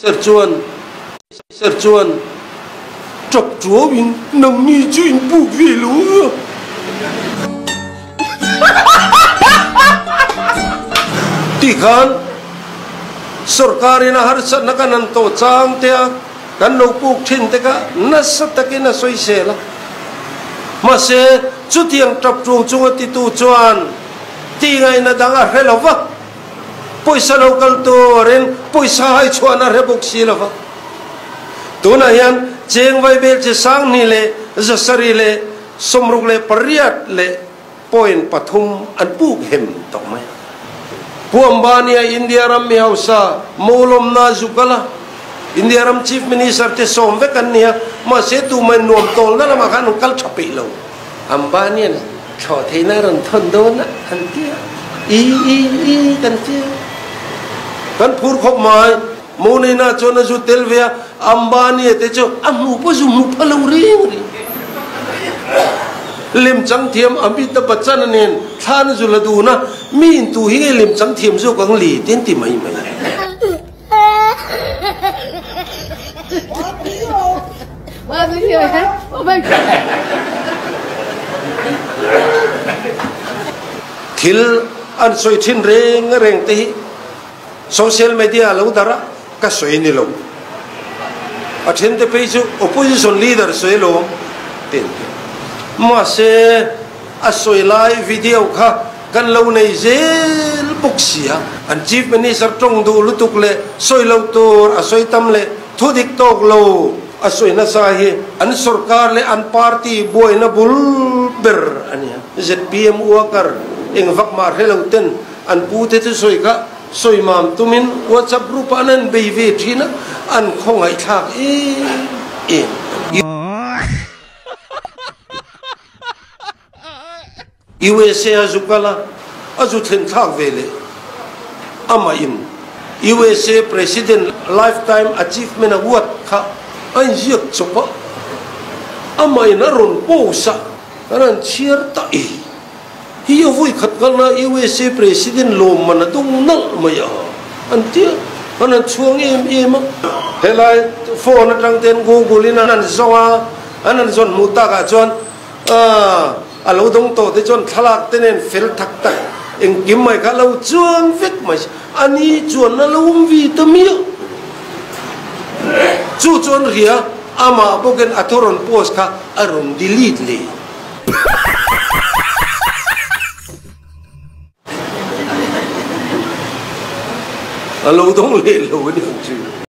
ser chuan chọc chúa bin nông như chuyện buộc về lúa ti khan sarkari na har sat na kanan to chang te kan lo puk thin te ka na sat ta ke na soi se la ma se chu tiang chọc chuang chung ti tu chuan ti ngai na danga helova poisa local to ren poisa hai chuan a rebok si lova tu na yan cheng vai bel che sang ni le zasari le somruk le pariat le point pathum an puk hem to mai puambania India ram mi hausa molom na zukala India ram chief minister te som ve kan nia ma se tu mai nom tol na ma kan kal chapi lo ambania na tho the na ran thon don na kan tia i kan tia kan phur khop mai moni na chona ju telvia ambania te cho amu po ju mu phalo ring lim chang thiam amit ta bachan nen than ju la du na min tu hi lim chang thiam ju kang li ten ti mai mai thil an soi thin reng te social media lo dara ka soi ni lo a then te pe chu opposition leader soi lo ten ma se a soi lai video kha kan lo nei zel buksia an chief minister tong du lutuk le soi lo tur a soi tam le thudik tok lo a soi na sa hi an sarkar le an party boy na bul ber ania zpm worker eng vak mar hello ten an pu te tu soi ka soi mam tumin whatsapp group anan be ve thina an khongai thak e USA azukala azu then thak vele ama in USA president lifetime achievement award kha an jiak chopa ama in aron posa anan chiar ta e hi voi khat kana USA president lo man dung nal maya antia anan chuang em helai phone atang ten google in anan zawa anan zon muta ka chon alo dong to te chon thalak tenen fel thak tak eng kim mai kha lo chuang vek mai ani chuan na lum vi tamia chu chon ria ama bogen athoron post kha aron delete le alo dong le lo ni chu